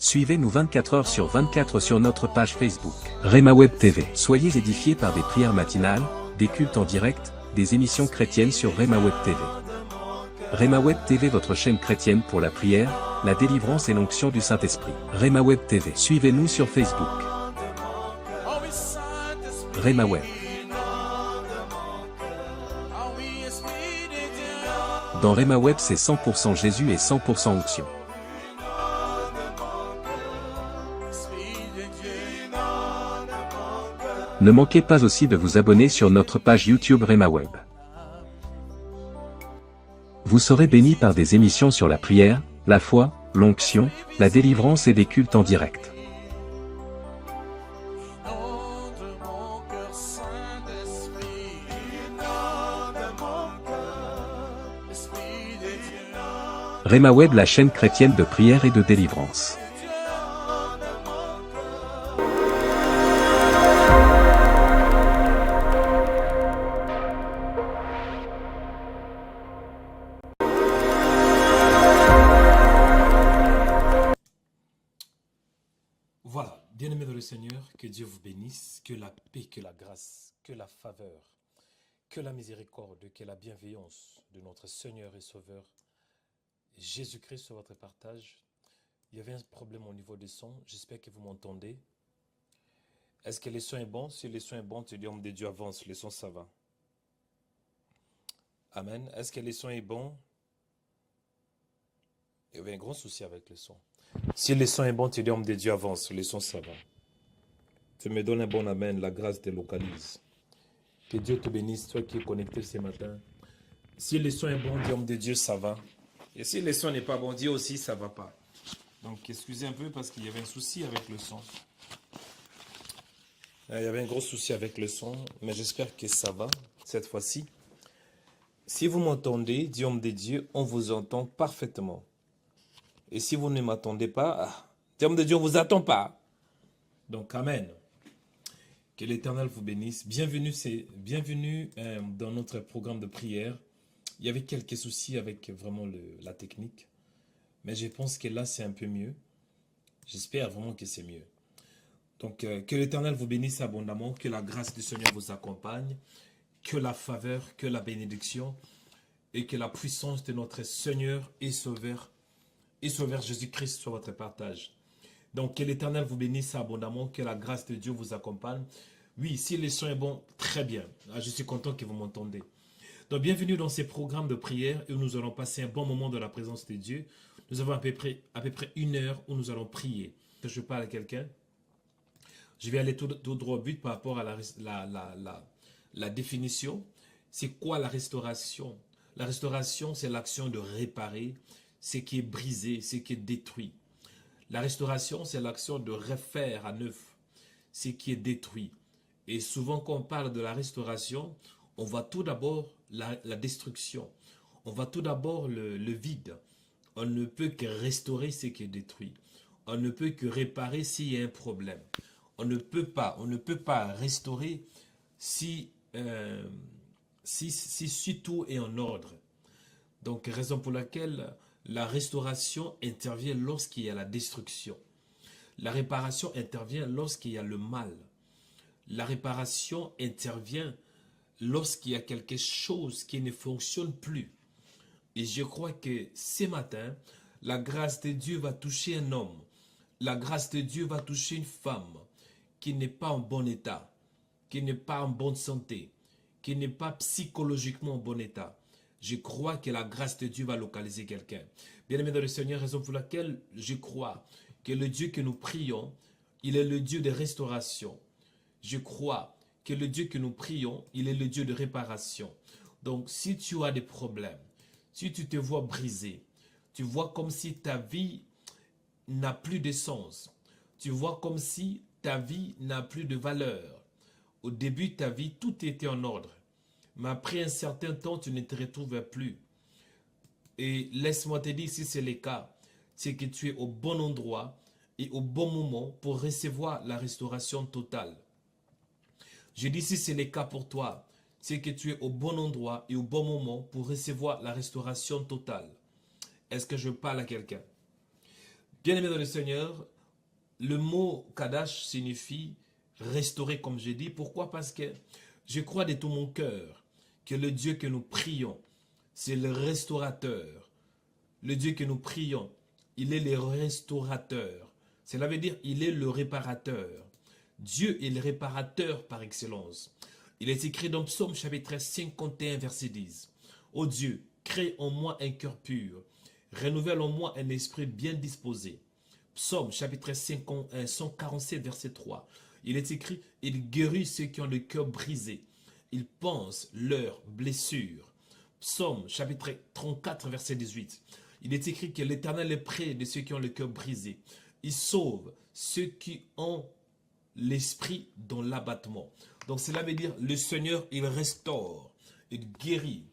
Suivez-nous 24 heures sur 24 sur notre page Facebook, Rhema Web TV. Soyez édifiés par des prières matinales, des cultes en direct, des émissions chrétiennes sur Rhema Web TV. Rhema Web TV, votre chaîne chrétienne pour la prière, la délivrance et l'onction du Saint-Esprit. Rhema Web TV. Suivez-nous sur Facebook. Rhema Web. Dans Rhema Web, c'est 100% Jésus et 100% onction. Ne manquez pas aussi de vous abonner sur notre page YouTube Rhema Web. Vous serez bénis par des émissions sur la prière, la foi, l'onction, la délivrance et des cultes en direct. Rhema Web, la chaîne chrétienne de prière et de délivrance. Voilà, bien-aimés dans le Seigneur, que Dieu vous bénisse, que la paix, que la grâce, que la faveur, que la miséricorde, que la bienveillance de notre Seigneur et Sauveur Jésus-Christ sur votre partage. Il y avait un problème au niveau du son, j'espère que vous m'entendez. Est-ce que le son est bon? Si le son est bon, tu dis, homme de Dieu, avance, le son ça va. Amen. Est-ce que le son est bon? Il y avait un grand souci avec le son. Si le son est bon, tu dis, homme de Dieu, avance, le son ça va. Tu me donnes un bon amen, la grâce te localise. Que Dieu te bénisse, toi qui es connecté ce matin. Si le son est bon, dis, homme de Dieu, ça va. Et si le son n'est pas bon, dis aussi, ça va pas. Donc, excusez un peu parce qu'il y avait un souci avec le son. Il y avait un gros souci avec le son, mais j'espère que ça va cette fois-ci. Si vous m'entendez, dis, homme de Dieu, on vous entend parfaitement. Et si vous ne m'attendez pas, dis, homme de Dieu, on ne vous attend pas. Donc, amen. Que l'Éternel vous bénisse. Bienvenue dans notre programme de prière. Il y avait quelques soucis avec vraiment la technique. Mais je pense que là, c'est un peu mieux. J'espère vraiment que c'est mieux. Donc, que l'Éternel vous bénisse abondamment. Que la grâce du Seigneur vous accompagne. Que la faveur, que la bénédiction et que la puissance de notre Seigneur et Sauveur Jésus-Christ soit votre partage. Donc, que l'Éternel vous bénisse abondamment. Que la grâce de Dieu vous accompagne. Oui, si le son est bon, très bien. Je suis content que vous m'entendez. Donc, bienvenue dans ces programmes de prière où nous allons passer un bon moment dans la présence de Dieu. Nous avons à peu près 1 heure où nous allons prier. Quand je parle à quelqu'un, je vais aller tout droit au but par rapport à la définition. C'est quoi la restauration? La restauration, c'est l'action de réparer ce qui est brisé, ce qui est détruit. La restauration, c'est l'action de refaire à neuf ce qui est détruit. Et souvent, quand on parle de la restauration, on voit tout d'abord la destruction. On voit tout d'abord le vide. On ne peut que restaurer ce qui est détruit. On ne peut que réparer s'il y a un problème. On ne peut pas restaurer si tout est en ordre. Donc, raison pour laquelle la restauration intervient lorsqu'il y a la destruction. La réparation intervient lorsqu'il y a le mal. La réparation intervient lorsqu'il y a quelque chose qui ne fonctionne plus. Et je crois que ce matin, la grâce de Dieu va toucher un homme. La grâce de Dieu va toucher une femme qui n'est pas en bon état, qui n'est pas en bonne santé, qui n'est pas psychologiquement en bon état. Je crois que la grâce de Dieu va localiser quelqu'un. Bien-aimé dans le Seigneur, raison pour laquelle je crois que le Dieu que nous prions, il est le Dieu de restauration. Je crois que le Dieu que nous prions, il est le Dieu de réparation. Donc, si tu as des problèmes, si tu te vois brisé, tu vois comme si ta vie n'a plus de sens, tu vois comme si ta vie n'a plus de valeur. Au début de ta vie, tout était en ordre. Mais après un certain temps, tu ne te retrouves plus. Et laisse-moi te dire, si c'est le cas, c'est que tu es au bon endroit et au bon moment pour recevoir la restauration totale. Je dis, si c'est le cas pour toi, c'est que tu es au bon endroit et au bon moment pour recevoir la restauration totale. Est-ce que je parle à quelqu'un? Bien-aimé dans le Seigneur, le mot Kadash signifie restaurer, comme j'ai dit. Pourquoi? Parce que je crois de tout mon cœur que le Dieu que nous prions, c'est le restaurateur. Le Dieu que nous prions, il est le restaurateur. Cela veut dire il est le réparateur. Dieu est le réparateur par excellence. Il est écrit dans Psaume chapitre 51, verset 10. Ô Dieu, crée en moi un cœur pur, renouvelle en moi un esprit bien disposé. Psaume chapitre 147, verset 3. Il est écrit, il guérit ceux qui ont le cœur brisé. Il pense leurs blessures. Psaume chapitre 34, verset 18. Il est écrit que l'Éternel est près de ceux qui ont le cœur brisé. Il sauve ceux qui ont l'esprit dans l'abattement. Donc cela veut dire le Seigneur, il restaure, il guérit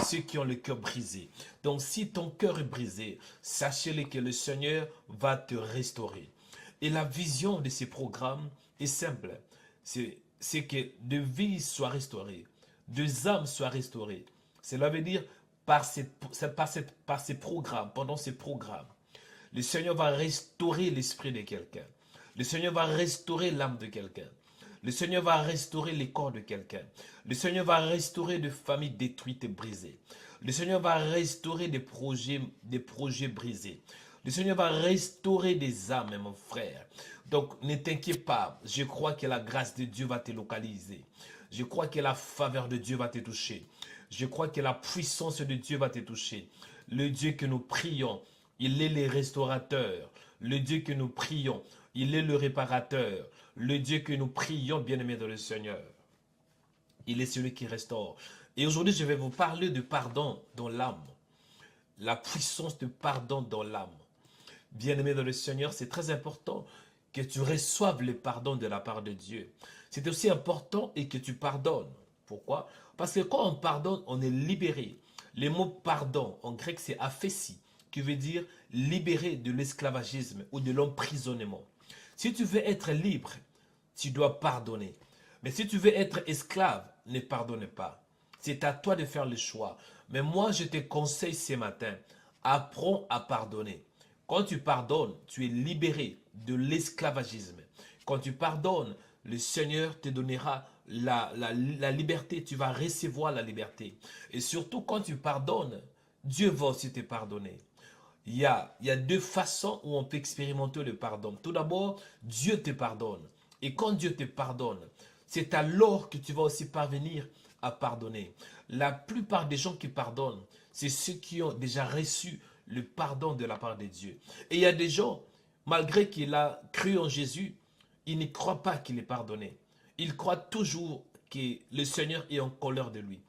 ceux qui ont le cœur brisé. Donc si ton cœur est brisé, sachez-le que le Seigneur va te restaurer. Et la vision de ces programmes est simple. C'est que de vies soient restaurées, de âmes soient restaurées. Cela veut dire par ces programmes, pendant ces programmes, le Seigneur va restaurer l'esprit de quelqu'un. Le Seigneur va restaurer l'âme de quelqu'un. Le Seigneur va restaurer les corps de quelqu'un. Le Seigneur va restaurer des familles détruites et brisées. Le Seigneur va restaurer des projets brisés. Le Seigneur va restaurer des âmes, mon frère. Donc, ne t'inquiète pas. Je crois que la grâce de Dieu va te localiser. Je crois que la faveur de Dieu va te toucher. Je crois que la puissance de Dieu va te toucher. Le Dieu que nous prions, il est le restaurateur. Le Dieu que nous prions, il est le réparateur. Le Dieu que nous prions, bien-aimé dans le Seigneur, il est celui qui restaure. Et aujourd'hui, je vais vous parler de pardon dans l'âme. La puissance de pardon dans l'âme. Bien-aimé dans le Seigneur, c'est très important que tu reçoives le pardon de la part de Dieu. C'est aussi important et que tu pardonnes. Pourquoi? Parce que quand on pardonne, on est libéré. Le mot pardon, en grec, c'est aphésie, qui veut dire libéré de l'esclavagisme ou de l'emprisonnement. Si tu veux être libre, tu dois pardonner. Mais si tu veux être esclave, ne pardonne pas. C'est à toi de faire le choix. Mais moi, je te conseille ce matin, apprends à pardonner. Quand tu pardonnes, tu es libéré de l'esclavagisme. Quand tu pardonnes, le Seigneur te donnera la liberté. Tu vas recevoir la liberté. Et surtout, quand tu pardonnes, Dieu va aussi te pardonner. Il y a deux façons où on peut expérimenter le pardon. Tout d'abord, Dieu te pardonne. Et quand Dieu te pardonne, c'est alors que tu vas aussi parvenir à pardonner. La plupart des gens qui pardonnent, c'est ceux qui ont déjà reçu le pardon de la part de Dieu. Et il y a des gens, malgré qu'il a cru en Jésus, ils ne croient pas qu'il est pardonné. Ils croient toujours que le Seigneur est en colère de lui.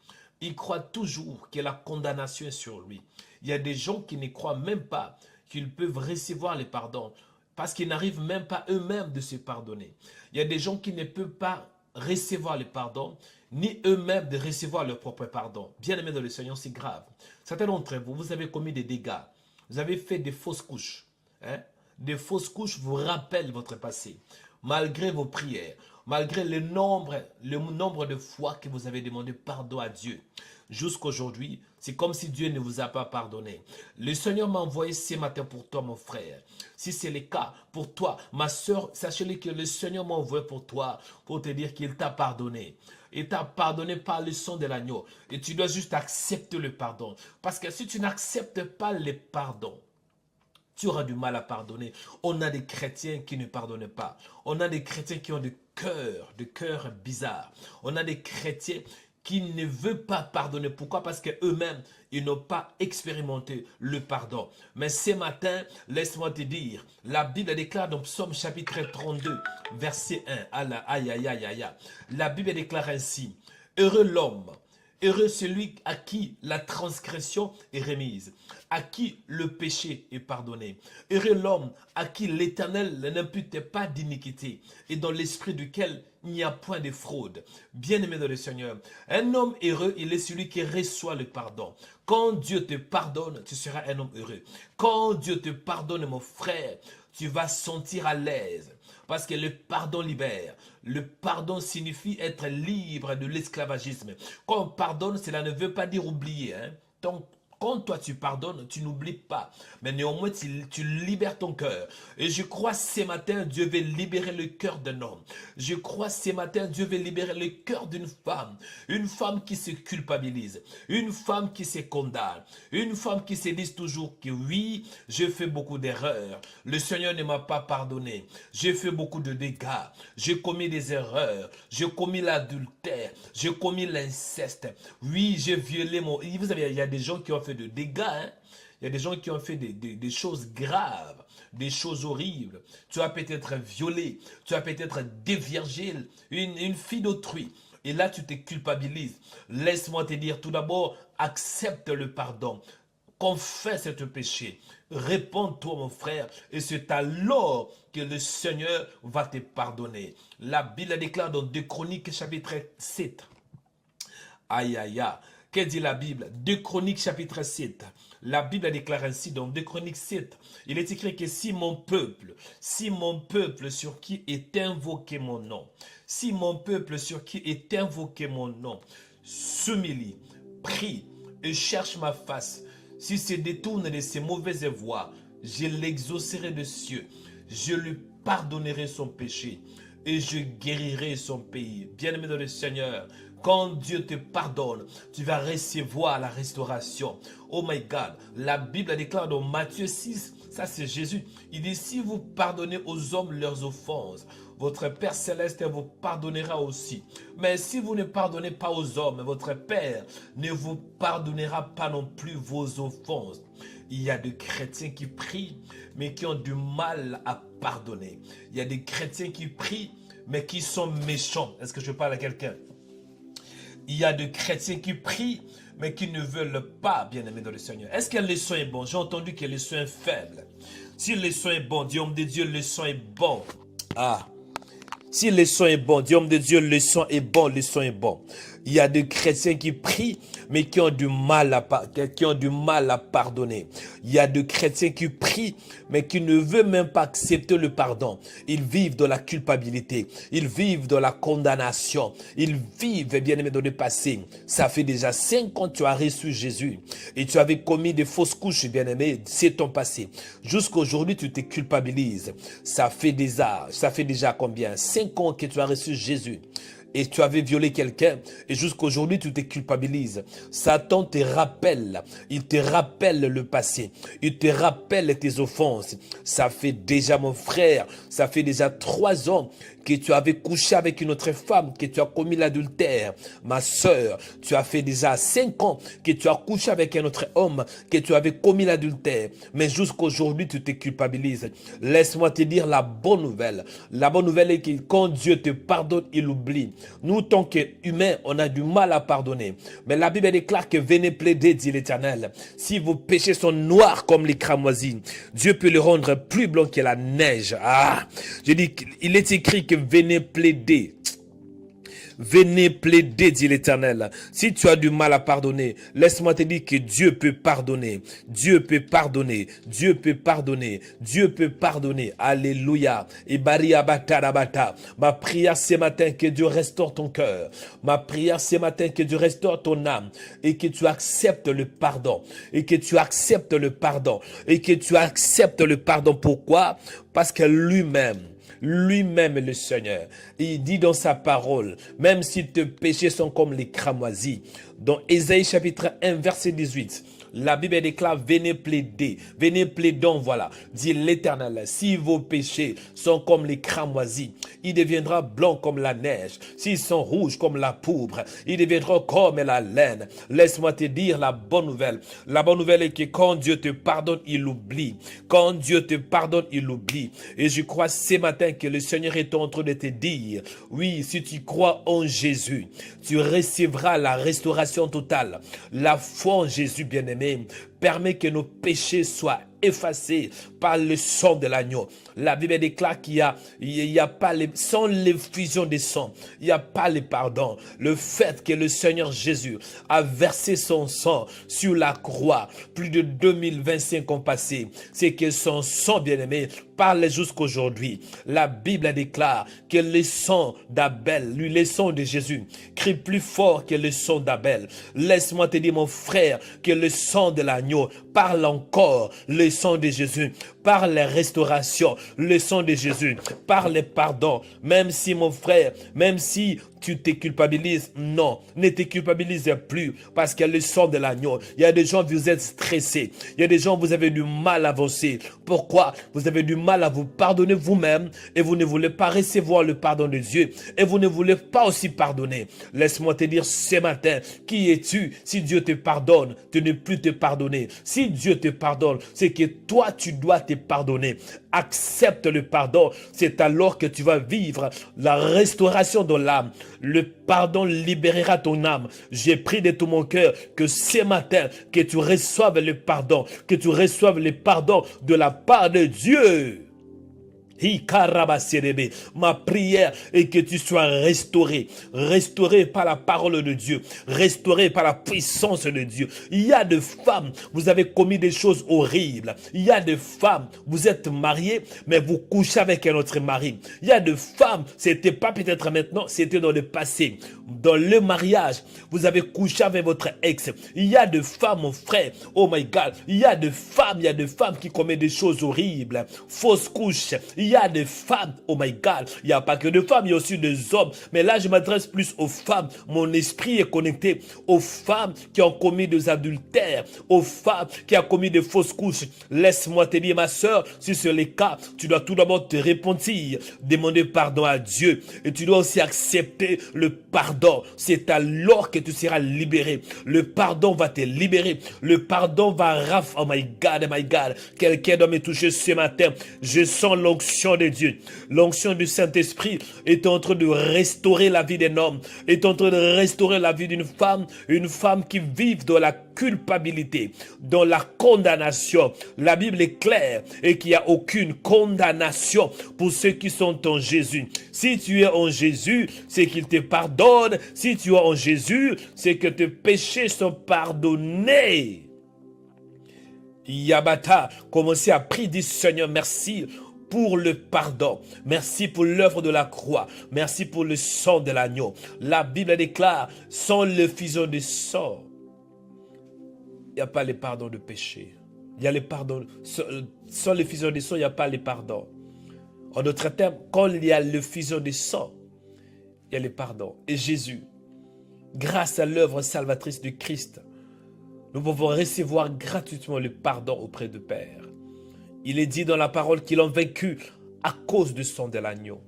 Ils croient toujours que la condamnation est sur lui. Il y a des gens qui ne croient même pas qu'ils peuvent recevoir le pardon parce qu'ils n'arrivent même pas eux-mêmes de se pardonner. Il y a des gens qui ne peuvent pas recevoir le pardon, ni eux-mêmes de recevoir leur propre pardon. Bien-aimés dans le Seigneur, c'est grave. Certains d'entre vous, vous avez commis des dégâts. Vous avez fait des fausses couches. Des fausses couches vous rappellent votre passé. Malgré vos prières, malgré le nombre de fois que vous avez demandé pardon à Dieu. Jusqu'aujourd'hui, c'est comme si Dieu ne vous a pas pardonné. Le Seigneur m'a envoyé ce matin pour toi, mon frère. Si c'est le cas pour toi, ma soeur, sachez-le que le Seigneur m'a envoyé pour toi, pour te dire qu'il t'a pardonné. Il t'a pardonné par le sang de l'agneau. Et tu dois juste accepter le pardon. Parce que si tu n'acceptes pas le pardon, tu auras du mal à pardonner. On a des chrétiens qui ne pardonnent pas. On a des chrétiens qui ont des cœurs bizarres. On a des chrétiens qui ne veulent pas pardonner. Pourquoi? Parce qu'eux-mêmes, ils n'ont pas expérimenté le pardon. Mais ce matin, laisse-moi te dire, la Bible déclare dans Psaume chapitre 32, verset 1. Aïe, aïe, aïe, aïe. La Bible déclare ainsi, heureux l'homme, heureux celui à qui la transgression est remise, à qui le péché est pardonné. Heureux l'homme à qui l'Éternel n'impute pas d'iniquité et dans l'esprit duquel il n'y a point de fraude. Bien-aimé dans le Seigneur, un homme heureux, il est celui qui reçoit le pardon. Quand Dieu te pardonne, tu seras un homme heureux. Quand Dieu te pardonne, mon frère, tu vas sentir à l'aise. Parce que le pardon libère. Le pardon signifie être libre de l'esclavagisme. Quand on pardonne, cela ne veut pas dire oublier. Donc, quand toi tu pardonnes, tu n'oublies pas. Mais néanmoins, tu libères ton cœur. Et je crois ce matin, Dieu veut libérer le cœur d'un homme. Je crois ce matin, Dieu veut libérer le cœur d'une femme. Une femme qui se culpabilise. Une femme qui se condamne. Une femme qui se dit toujours que oui, j'ai fait beaucoup d'erreurs. Le Seigneur ne m'a pas pardonné. J'ai fait beaucoup de dégâts. J'ai commis des erreurs. J'ai commis l'adultère. J'ai commis l'inceste. Oui, j'ai violé mon... Vous savez, il y a des gens qui ont fait de dégâts. Hein? Il y a des gens qui ont fait des choses graves, des choses horribles. Tu as peut-être violé. Tu as peut-être déviergé une fille d'autrui. Et là, tu te culpabilises. Laisse-moi te dire, tout d'abord, accepte le pardon. Confesse ce péché. Réponds-toi, mon frère, et c'est alors que le Seigneur va te pardonner. La Bible déclare dans 2 Chroniques, chapitre 7. Aïe, aïe, aïe. Que dit la Bible? 2 Chroniques, chapitre 7. La Bible déclare ainsi dans 2 Chroniques 7. Il est écrit que si mon peuple sur qui est invoqué mon nom, si mon peuple sur qui est invoqué mon nom, s'humilie, prie et cherche ma face, s'il se détourne de ses mauvaises voies, je l'exaucerai de cieux, je lui pardonnerai son péché et je guérirai son pays. Bien-aimé dans le Seigneur, quand Dieu te pardonne, tu vas recevoir la restauration. Oh my God, la Bible déclare dans Matthieu 6, ça c'est Jésus, il dit si vous pardonnez aux hommes leurs offenses, votre Père Céleste vous pardonnera aussi. Mais si vous ne pardonnez pas aux hommes, votre Père ne vous pardonnera pas non plus vos offenses. Il y a des chrétiens qui prient, mais qui ont du mal à pardonner. Il y a des chrétiens qui prient, mais qui sont méchants. Est-ce que je parle à quelqu'un? Il y a des chrétiens qui prient, mais qui ne veulent pas, bien-aimés dans le Seigneur. Est-ce que le son est bon? J'ai entendu que le son est faible. Si le son est bon, Dieu homme de Dieu, le son est bon. Ah! Si le son est bon, Dieu homme de Dieu, le son est bon, le son est bon. Il y a des chrétiens qui prient, mais qui ont du mal à pardonner. Il y a des chrétiens qui prient, mais qui ne veulent même pas accepter le pardon. Ils vivent dans la culpabilité. Ils vivent dans la condamnation. Ils vivent, bien aimé, dans le passé. Ça fait déjà 5 ans que tu as reçu Jésus. Et tu avais commis des fausses couches, bien aimé. C'est ton passé. Jusqu'à aujourd'hui, tu te culpabilises. Ça fait déjà combien? 5 ans que tu as reçu Jésus. Et tu avais violé quelqu'un, et jusqu'aujourd'hui tu te culpabilises. Satan te rappelle, il te rappelle le passé, il te rappelle tes offenses. Ça fait déjà, mon frère, ça fait déjà 3 ans que tu avais couché avec une autre femme, que tu as commis l'adultère. Ma soeur, tu as fait déjà 5 ans que tu as couché avec un autre homme, que tu avais commis l'adultère. Mais jusqu'aujourd'hui, tu te culpabilises. Laisse-moi te dire la bonne nouvelle. La bonne nouvelle est que quand Dieu te pardonne, il oublie. Nous, tant qu'humains, on a du mal à pardonner. Mais la Bible déclare que venez plaider, dit l'Éternel. Si vos péchés sont noirs comme les cramoisis, Dieu peut les rendre plus blancs que la neige. Ah, je dis, il est écrit que venez plaider. Venez plaider, dit l'Éternel. Si tu as du mal à pardonner, laisse-moi te dire que Dieu peut pardonner. Dieu peut pardonner. Dieu peut pardonner. Dieu peut pardonner. Alléluia. Et ma prière ce matin, que Dieu restaure ton cœur. Ma prière ce matin, que Dieu restaure ton âme. Et que tu acceptes le pardon. Et que tu acceptes le pardon. Et que tu acceptes le pardon. Pourquoi? Parce que lui-même, le Seigneur, il dit dans sa parole, même si tes péchés sont comme les cramoisis, dans Ésaïe chapitre 1 verset 18, la Bible déclare, venez plaider, venez plaidons, voilà, dit l'Éternel, si vos péchés sont comme les cramoisis, il deviendra blanc comme la neige, s'ils sont rouges comme la pourpre, ils deviendront comme la laine. Laisse-moi te dire la bonne nouvelle est que quand Dieu te pardonne, il oublie, quand Dieu te pardonne, il oublie, et je crois ce matin que le Seigneur est en train de te dire, oui, si tu crois en Jésus, tu recevras la restauration totale, la foi en Jésus bien-aimé permet que nos péchés soient effacés par le sang de l'agneau. La Bible déclare qu'il y a pas sans l'effusion des sangs, il n'y a pas le pardon. Le fait que le Seigneur Jésus a versé son sang sur la croix, plus de 2025 ans passés, c'est que son sang, bien-aimé, parle jusqu'aujourd'hui. La Bible déclare que le sang d'Abel, le sang de Jésus, crie plus fort que le sang d'Abel. Laisse-moi te dire, mon frère, que le sang de l'agneau parle encore, le sang de Jésus, par la restauration, le sang de Jésus, par le pardon. Même si, mon frère, même si tu te culpabilises, non, ne te culpabilise plus, parce qu'il y a le sang de l'agneau. Il y a des gens, vous êtes stressés. Il y a des gens, vous avez du mal à avancer. Pourquoi? Vous avez du mal à vous pardonner vous-même et vous ne voulez pas recevoir le pardon de Dieu et vous ne voulez pas aussi pardonner. Laisse-moi te dire ce matin, qui es-tu? Si Dieu te pardonne, de ne plus te pardonner. Si Dieu te pardonne, c'est que toi, tu dois te pardonner. Accepte le pardon. C'est alors que tu vas vivre la restauration de l'âme. Le pardon libérera ton âme. J'ai pris de tout mon cœur que ce matin, que tu reçoives le pardon, que tu reçoives le pardon de la part de Dieu. Ma prière est que tu sois restauré par la parole de Dieu, restauré par la puissance de Dieu. Il y a des femmes, vous avez commis des choses horribles. Il y a des femmes, vous êtes mariés, mais vous couchez avec un autre mari. Il y a des femmes, c'était pas peut-être maintenant, c'était dans le passé. Dans le mariage, vous avez couché avec votre ex. Il y a des femmes, mon frère, oh my God, il y a des femmes qui commettent des choses horribles, fausses couches. Il y a des femmes, oh my God, il n'y a pas que des femmes, il y a aussi des hommes. Mais là, je m'adresse plus aux femmes. Mon esprit est connecté aux femmes qui ont commis des adultères, aux femmes qui ont commis des fausses couches. Laisse-moi te dire, ma soeur, si c'est le cas, tu dois tout d'abord te repentir, demander pardon à Dieu. Et tu dois aussi accepter le pardon. C'est alors que tu seras libéré. Le pardon va te libérer. Le pardon va oh my God, oh my God. Quelqu'un doit me toucher ce matin. Je sens l'onction de Dieu. L'onction du Saint-Esprit est en train de restaurer la vie d'un homme, est en train de restaurer la vie d'une femme, une femme qui vit dans la culpabilité, dans la condamnation. La Bible est claire et qu'il n'y a aucune condamnation pour ceux qui sont en Jésus. Si tu es en Jésus, c'est qu'il te pardonne. Si tu es en Jésus, c'est que tes péchés sont pardonnés. Yabata, commencez à prier, dit Seigneur, merci pour le pardon. Merci pour l'œuvre de la croix. Merci pour le sang de l'agneau. La Bible déclare, sans l'effusion du sang, il n'y a pas le pardon de péché. Il y a le pardon. Sans l'effusion du sang, il n'y a pas le pardon. En d'autres termes, quand il y a l'effusion du sang, il y a le pardon. Et Jésus, grâce à l'œuvre salvatrice du Christ, nous pouvons recevoir gratuitement le pardon auprès du Père. Il est dit dans la parole qu'ils l'ont vaincu à cause du sang de l'agneau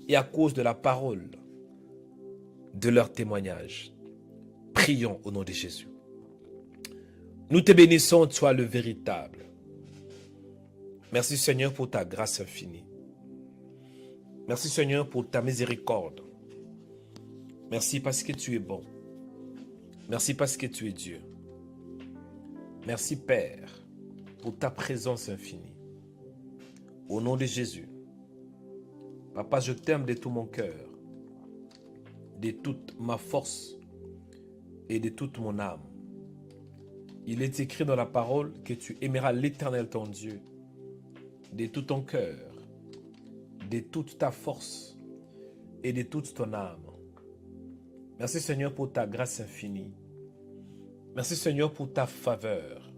et à cause de la parole de leur témoignage. Prions au nom de Jésus. Nous te bénissons, toi le véritable. Merci Seigneur pour ta grâce infinie. Merci Seigneur pour ta miséricorde. Merci parce que tu es bon. Merci parce que tu es Dieu. Merci Père pour ta présence infinie. Au nom de Jésus. Papa, je t'aime de tout mon cœur, de toute ma force et de toute mon âme. Il est écrit dans la parole que tu aimeras l'Éternel ton Dieu de tout ton cœur, de toute ta force et de toute ton âme. Merci Seigneur pour ta grâce infinie. Merci Seigneur pour ta faveur.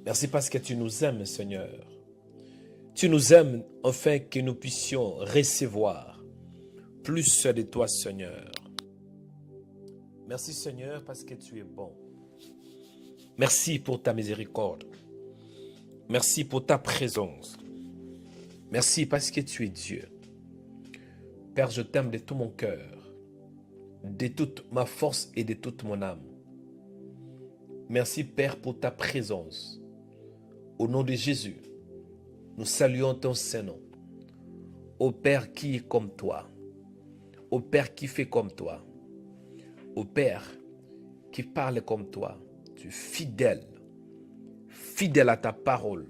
Merci parce que tu nous aimes Seigneur. Tu nous aimes afin que nous puissions recevoir plus de toi Seigneur. Merci Seigneur parce que tu es bon. Merci pour ta miséricorde. Merci pour ta présence. Merci parce que tu es Dieu. Père, je t'aime de tout mon cœur, de toute ma force et de toute mon âme. Merci Père pour ta présence. Au nom de Jésus, nous saluons ton Saint-Nom. Ô Père qui est comme toi. Ô Père qui fait comme toi. Ô Père qui parle comme toi. Tu es fidèle fidèle à ta parole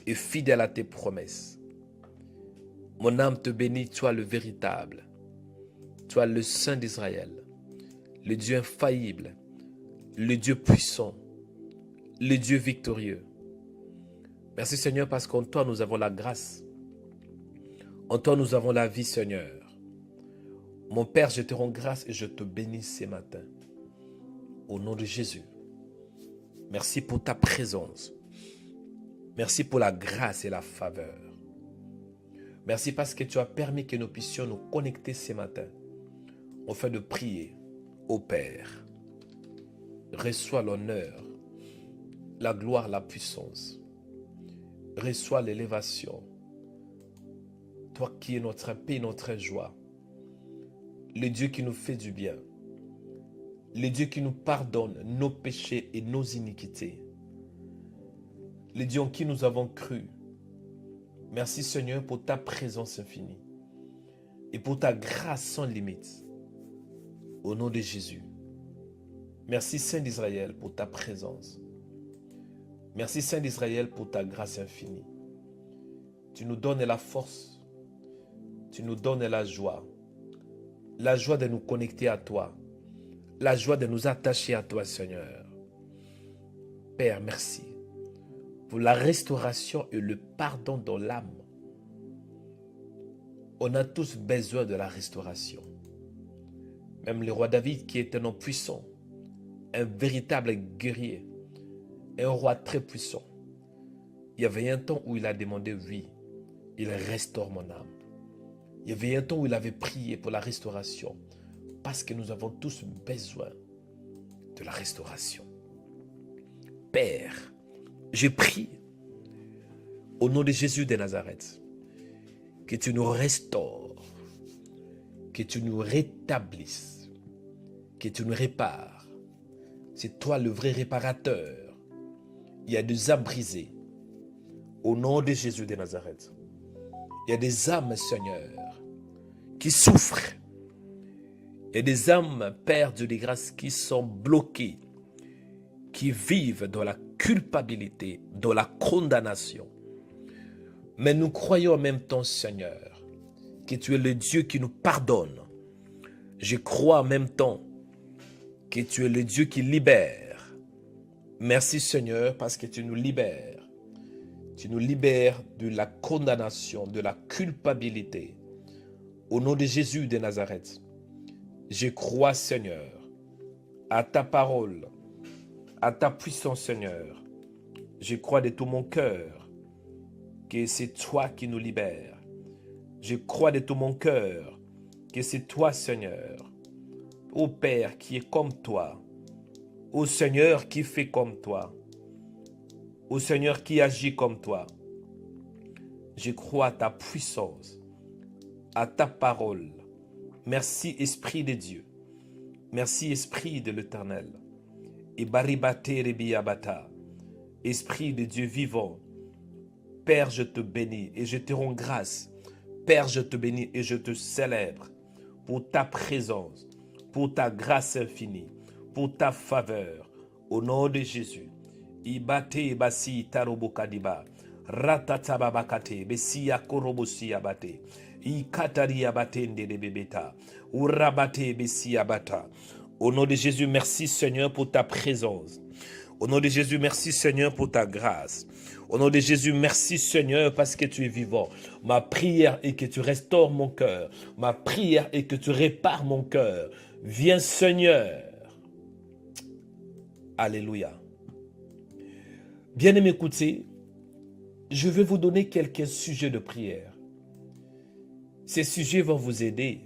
et fidèle à tes promesses. Mon âme te bénit, toi le véritable, toi le Saint d'Israël, le Dieu infaillible, le Dieu puissant, le Dieu victorieux. Merci Seigneur parce qu'en toi nous avons la grâce. En toi nous avons la vie Seigneur. Mon Père, je te rends grâce et je te bénis ce matin. Au nom de Jésus. Merci pour ta présence. Merci pour la grâce et la faveur. Merci parce que tu as permis que nous puissions nous connecter ce matin afin de prier au Père. Reçois l'honneur, la gloire, la puissance. Reçois l'élévation. Toi qui es notre paix, notre joie. Le Dieu qui nous fait du bien. Le Dieu qui nous pardonne nos péchés et nos iniquités. Le Dieu en qui nous avons cru. Merci Seigneur pour ta présence infinie et pour ta grâce sans limite. Au nom de Jésus. Merci Saint d'Israël pour ta présence. Merci Saint d'Israël pour ta grâce infinie. Tu nous donnes la force. Tu nous donnes la joie. La joie de nous connecter à toi. La joie de nous attacher à toi Seigneur. Père, merci pour la restauration et le pardon dans l'âme. On a tous besoin de la restauration. Même le roi David qui est un homme puissant, un véritable guerrier, un roi très puissant. Il y avait un temps où il a demandé, oui, il restaure mon âme. Il y avait un temps où il avait prié pour la restauration, parce que nous avons tous besoin de la restauration. Père, je prie au nom de Jésus de Nazareth que tu nous restaures, que tu nous rétablisses, que tu nous répares. C'est toi le vrai réparateur. Il y a des âmes brisées au nom de Jésus de Nazareth. Il y a des âmes, Seigneur, qui souffrent. Il y a des âmes, Père Dieu de grâce, qui sont bloquées, qui vivent dans la culpabilité, dans la condamnation. Mais nous croyons en même temps, Seigneur, que tu es le Dieu qui nous pardonne. Je crois en même temps que tu es le Dieu qui libère. Merci, Seigneur, parce que tu nous libères. Tu nous libères de la condamnation, de la culpabilité. Au nom de Jésus de Nazareth, je crois, Seigneur, à ta parole, à ta puissance, Seigneur. Je crois de tout mon cœur que c'est toi qui nous libères. Je crois de tout mon cœur que c'est toi, Seigneur. Ô Père qui est comme toi. Ô Seigneur qui fait comme toi. Ô Seigneur qui agit comme toi. Je crois à ta puissance, à ta parole. Merci Esprit de Dieu. Merci Esprit de l'Éternel. Et baribate rebiabata. Esprit de Dieu vivant. Père, je te bénis et je te rends grâce. Père, je te bénis et je te célèbre pour ta présence, pour ta grâce infinie, pour ta faveur. Au nom de Jésus. Ibate basi tarobokadiba. Ratatababakate. Besia korobosi abate. Ikatari abate de bebeta. Urabate besi abata. Au nom de Jésus, merci Seigneur pour ta présence. Au nom de Jésus, merci Seigneur pour ta grâce. Au nom de Jésus, merci Seigneur parce que tu es vivant. Ma prière est que tu restaures mon cœur. Ma prière est que tu répares mon cœur. Viens Seigneur. Alléluia. Bien-aimés, écoutez, je vais vous donner quelques sujets de prière. Ces sujets vont vous aider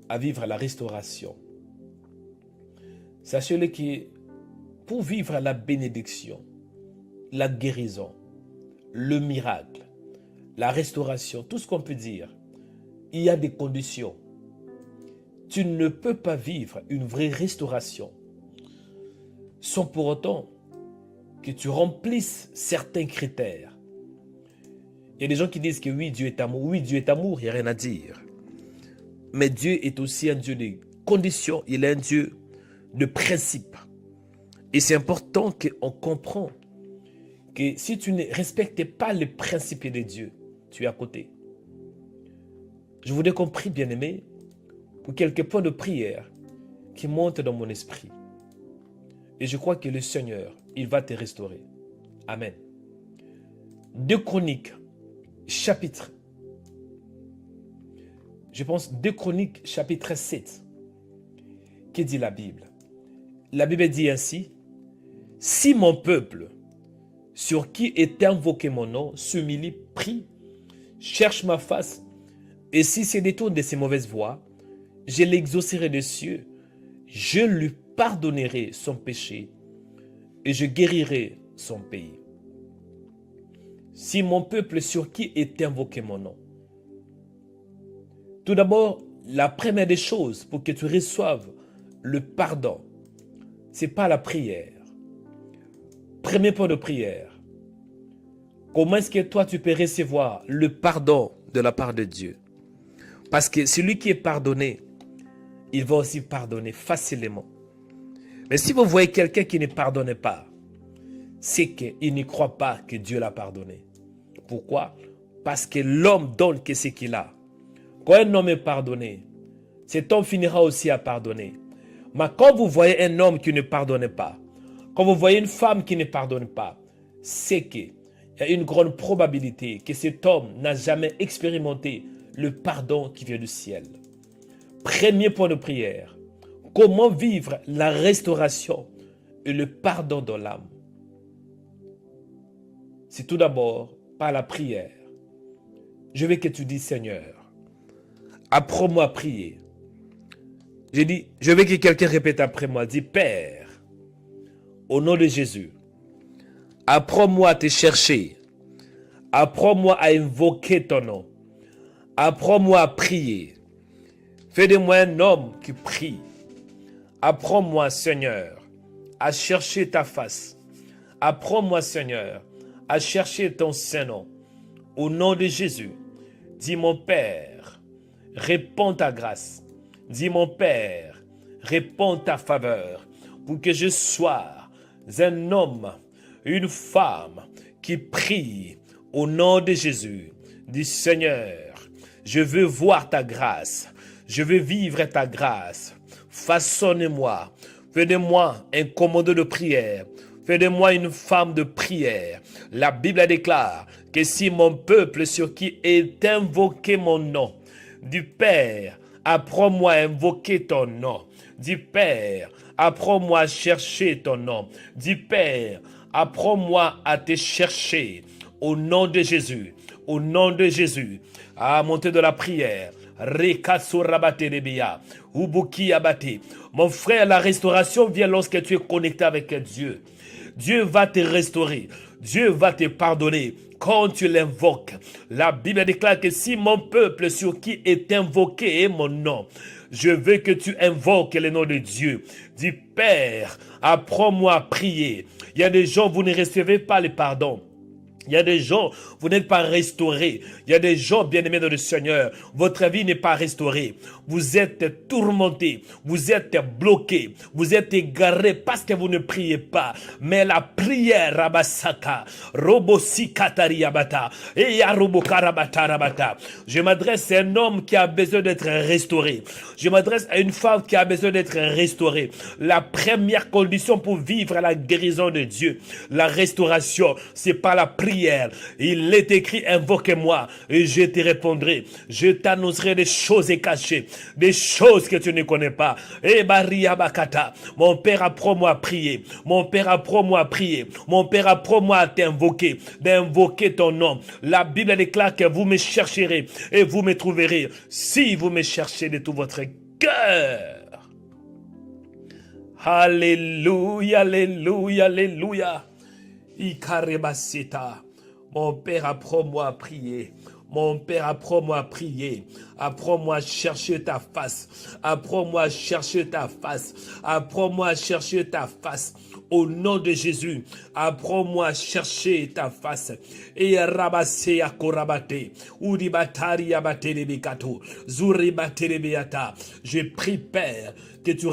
à vivre la restauration. Sachez-le que pour vivre la bénédiction, la guérison, le miracle, la restauration, tout ce qu'on peut dire, il y a des conditions. Tu ne peux pas vivre une vraie restauration sans pour autant que tu remplisses certains critères. Il y a des gens qui disent que oui, Dieu est amour. Oui, Dieu est amour, il n'y a rien à dire. Mais Dieu est aussi un Dieu de conditions, il est un Dieu de principes. Et c'est important qu'on comprenne que si tu ne respectes pas les principes de Dieu, tu es à côté. Je voudrais qu'on prie, bien-aimé, pour quelques points de prière qui montent dans mon esprit. Et je crois que le Seigneur, il va te restaurer. Amen. 2 Chroniques, chapitre 7. Que dit la Bible? La Bible dit ainsi: si mon peuple, sur qui est invoqué mon nom, s'humilie, prie, cherche ma face, et si se détourne de ses mauvaises voies, je l'exaucerai des cieux, je lui pardonnerai son péché et je guérirai son pays. Si mon peuple sur qui est invoqué mon nom. Tout d'abord, la première des choses pour que tu reçoives le pardon, ce n'est pas la prière. Premier point de prière. Comment est-ce que toi tu peux recevoir le pardon de la part de Dieu? Parce que celui qui est pardonné, il va aussi pardonner facilement. Mais si vous voyez quelqu'un qui ne pardonne pas, c'est qu'il ne croit pas que Dieu l'a pardonné. Pourquoi? Parce que l'homme donne que ce qu'il a. Quand un homme est pardonné, cet homme finira aussi à pardonner. Mais quand vous voyez un homme qui ne pardonne pas, quand vous voyez une femme qui ne pardonne pas, c'est qu'il y a une grande probabilité que cet homme n'a jamais expérimenté le pardon qui vient du ciel. Premier point de prière. Comment vivre la restauration et le pardon dans l'âme? C'est tout d'abord par la prière. Je veux que tu dises: Seigneur, apprends-moi à prier. Je veux que quelqu'un répète après moi. Dis: Père, au nom de Jésus, apprends-moi à te chercher. Apprends-moi à invoquer ton nom. Apprends-moi à prier. Fais de moi un homme qui prie. Apprends-moi, Seigneur, à chercher ta face. Apprends-moi, Seigneur, à chercher ton Saint-Nom. Au nom de Jésus, dis: mon Père, réponds ta grâce. Dis: mon Père, réponds ta faveur, pour que je sois un homme, une femme qui prie au nom de Jésus. Dis: Seigneur, je veux voir ta grâce. Je veux vivre ta grâce. Façonne-moi. Fais de moi un commandeur de prière. Fais de moi une femme de prière. La Bible déclare que si mon peuple sur qui est invoqué mon nom, du Père, apprends-moi à invoquer ton nom. Du Père, apprends-moi à chercher ton nom. Du Père, apprends-moi à te chercher. Au nom de Jésus. Au nom de Jésus. À monter de la prière. Mon frère, la restauration vient lorsque tu es connecté avec Dieu. Dieu va te restaurer. Dieu va te pardonner quand tu l'invoques. La Bible déclare que si mon peuple sur qui est invoqué est mon nom, je veux que tu invoques le nom de Dieu. Dis: Père, apprends-moi à prier. Il y a des gens, vous ne recevez pas le pardon. Il y a des gens, vous n'êtes pas restaurés. Il y a des gens, bien-aimés dans le Seigneur, votre vie n'est pas restaurée. Vous êtes tourmentés, vous êtes bloqués, vous êtes égarés parce que vous ne priez pas. Mais la prière, Rabasaka, Robosikatari Abata, et Yarobokarabata Rabata. Je m'adresse à un homme qui a besoin d'être restauré. Je m'adresse à une femme qui a besoin d'être restaurée. La première condition pour vivre la guérison de Dieu, la restauration, c'est pas la prière. Il est écrit: invoque-moi et je te répondrai. Je t'annoncerai des choses cachées, des choses que tu ne connais pas. Et Maria Bakata, mon Père, apprends-moi à prier. Mon Père, apprends-moi à prier. Mon Père, apprends-moi à t'invoquer, d'invoquer ton nom. La Bible déclare que vous me chercherez et vous me trouverez si vous me cherchez de tout votre cœur. Alléluia, alléluia, alléluia. Ikarebasita. Mon Père, apprends-moi à prier. Mon Père, apprends-moi à prier. Apprends-moi à chercher ta face. Apprends-moi à chercher ta face. Apprends-moi à chercher ta face. Au nom de Jésus, apprends-moi à chercher ta face. Et rabasse à korabate. Uribatari abate lebekato. Zuribate lebeata. Je prie, Père, que tu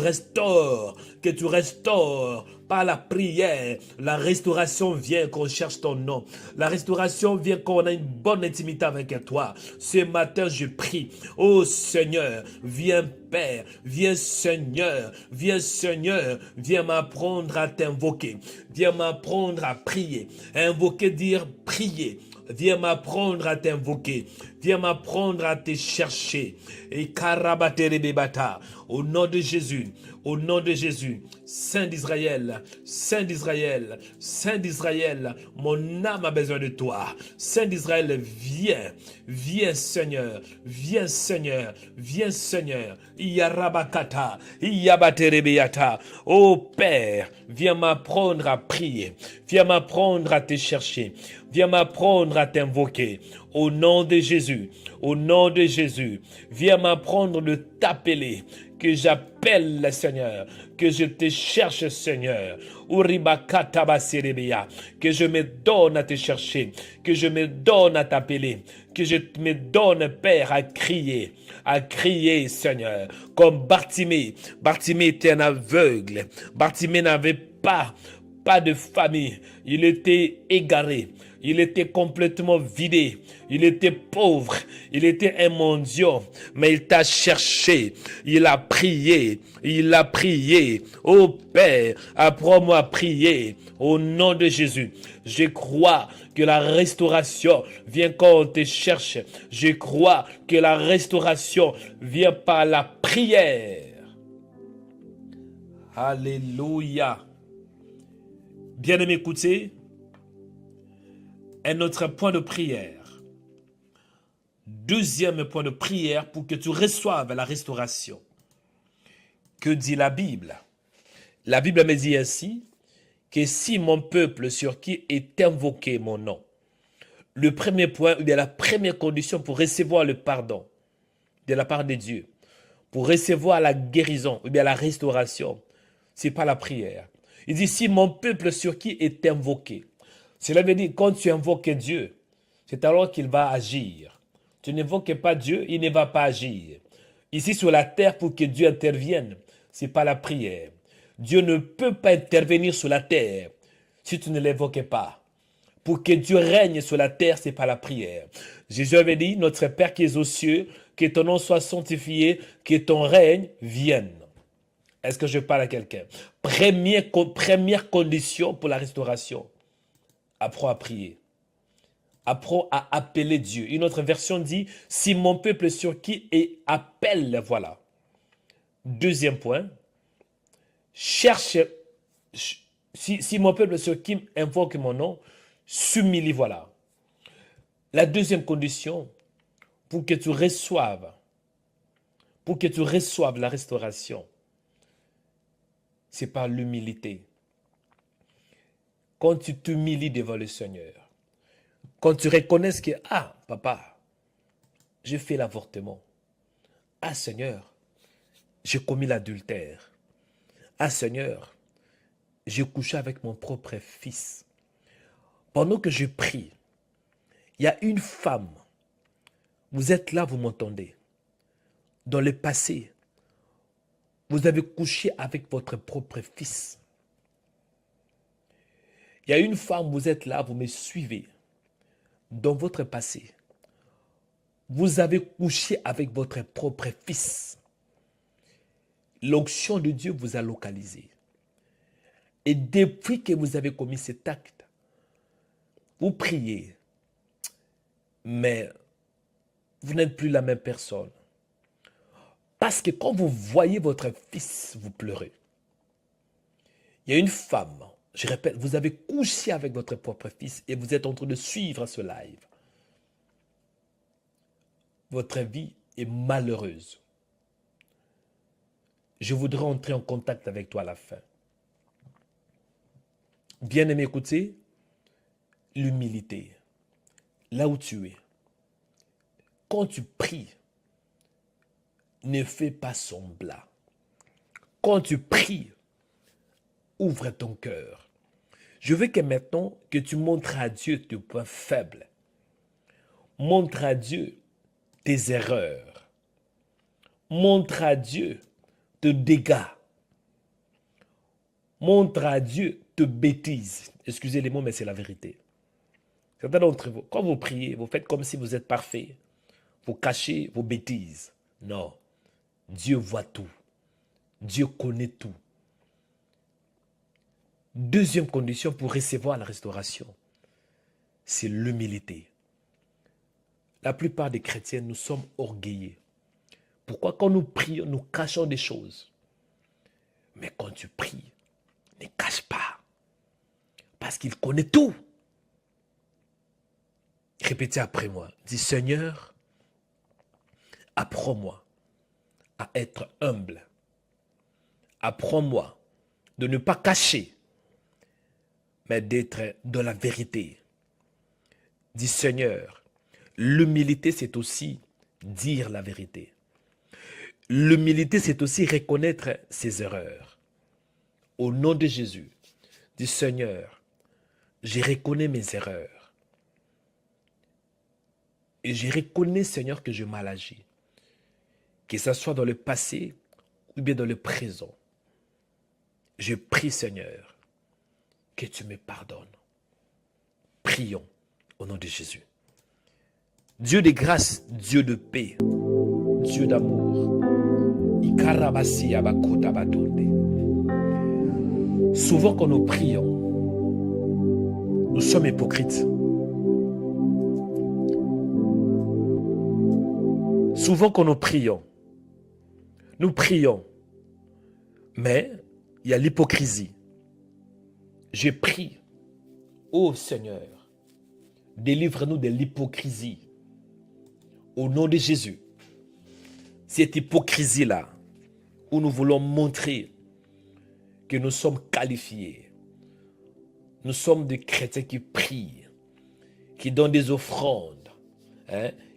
restaures Par la prière, la restauration vient quand on cherche ton nom. La restauration vient quand on a une bonne intimité avec toi. Ce matin, je prie. Oh Seigneur, viens Père, viens Seigneur, viens m'apprendre à t'invoquer. Viens m'apprendre à prier. Invoquer, dire prier. Viens m'apprendre à t'invoquer. Viens m'apprendre à te chercher. Et karabaterebebata. Au nom de Jésus. Au nom de Jésus. Saint d'Israël. Saint d'Israël. Saint d'Israël. Mon âme a besoin de toi. Saint d'Israël, viens. Viens Seigneur. Viens Seigneur. Viens Seigneur. Iyarabakata. Iyabaterebeyata. Ô Père, viens m'apprendre à prier. Viens m'apprendre à te chercher. Viens m'apprendre à t'invoquer. Au nom de Jésus. Au nom de Jésus. Viens m'apprendre de t'appeler. Que j'appelle le Seigneur. Que je te cherche, Seigneur. Que je me donne à te chercher. Que je me donne à t'appeler. Que je me donne, Père, à crier. À crier, Seigneur. Comme Bartimée. Bartimée était un aveugle. Bartimée n'avait pas de famille. Il était égaré. Il était complètement vidé. Il était pauvre. Il était un mendiant. Mais il t'a cherché. Il a prié. Il a prié. Oh Père, apprends-moi à prier. Au nom de Jésus. Je crois que la restauration vient quand on te cherche. Je crois que la restauration vient par la prière. Alléluia. Bien-aimé, écoutez. Un autre point de prière. Deuxième point de prière pour que tu reçoives la restauration. Que dit la Bible? La Bible me dit ainsi que si mon peuple sur qui est invoqué mon nom, le premier point, ou bien la première condition pour recevoir le pardon de la part de Dieu, pour recevoir la guérison, ou bien la restauration, c'est pas la prière. Il dit si mon peuple sur qui est invoqué. Cela veut dire quand tu invoques Dieu, c'est alors qu'il va agir. Tu n'invoques pas Dieu, il ne va pas agir. Ici sur la terre, pour que Dieu intervienne, ce n'est pas la prière. Dieu ne peut pas intervenir sur la terre si tu ne l'invoques pas. Pour que Dieu règne sur la terre, ce n'est pas la prière. Jésus avait dit, notre Père qui est aux cieux, que ton nom soit sanctifié, que ton règne vienne. Est-ce que je parle à quelqu'un? Première condition pour la restauration. Apprends à prier. Apprends à appeler Dieu. Une autre version dit, si mon peuple sur qui et appelle, voilà. Deuxième point, cherche, si mon peuple sur qui invoque mon nom, s'humilie, voilà. La deuxième condition, pour que tu reçoives la restauration, c'est par l'humilité. Quand tu t'humilies devant le Seigneur, quand tu reconnais que, ah, papa, j'ai fait l'avortement. Ah, Seigneur, j'ai commis l'adultère. Ah, Seigneur, j'ai couché avec mon propre fils. Pendant que je prie, il y a une femme, vous êtes là, vous m'entendez. Dans le passé, vous avez couché avec votre propre fils. Il y a une femme, vous êtes là, vous me suivez. Dans votre passé, vous avez couché avec votre propre fils. L'onction de Dieu vous a localisé. Et depuis que vous avez commis cet acte, vous priez, mais vous n'êtes plus la même personne. Parce que quand vous voyez votre fils, vous pleurez. Il y a une femme, je répète, vous avez couché avec votre propre fils et vous êtes en train de suivre ce live. Votre vie est malheureuse. Je voudrais entrer en contact avec toi à la fin. Bien-aimé, écoutez, l'humilité, là où tu es, quand tu pries, ne fais pas semblant. Quand tu pries, ouvre ton cœur. Je veux que maintenant, que tu montres à Dieu tes points faibles. Montre à Dieu tes erreurs. Montre à Dieu tes dégâts. montre à Dieu tes bêtises. Excusez les mots, mais c'est la vérité. Certains d'entre vous, quand vous priez, vous faites comme si vous êtes parfait. Vous cachez vos bêtises. Non. Dieu voit tout. Dieu connaît tout. Deuxième condition pour recevoir la restauration, c'est l'humilité. La plupart des chrétiens, nous sommes orgueilleux. Pourquoi quand nous prions, nous cachons des choses? Mais quand tu pries, ne cache pas. Parce qu'il connaît tout. Répétez après moi. Dis, Seigneur, apprends-moi à être humble. Apprends-moi de ne pas cacher, mais d'être dans la vérité. Dis, Seigneur, l'humilité, c'est aussi dire la vérité. L'humilité, c'est aussi reconnaître ses erreurs. Au nom de Jésus, dis, Seigneur, je reconnais mes erreurs. Et je reconnais, Seigneur, que je mal agi. Que ce soit dans le passé ou bien dans le présent. Je prie, Seigneur, que tu me pardonnes. Prions au nom de Jésus. Dieu de grâce, Dieu de paix, Dieu d'amour. Souvent quand nous prions, nous sommes hypocrites. Souvent quand nous prions, mais il y a l'hypocrisie. Je prie, ô Seigneur, délivre-nous de l'hypocrisie. Au nom de Jésus, cette hypocrisie-là, où nous voulons montrer que nous sommes qualifiés. Nous sommes des chrétiens qui prient, qui donnent des offrandes,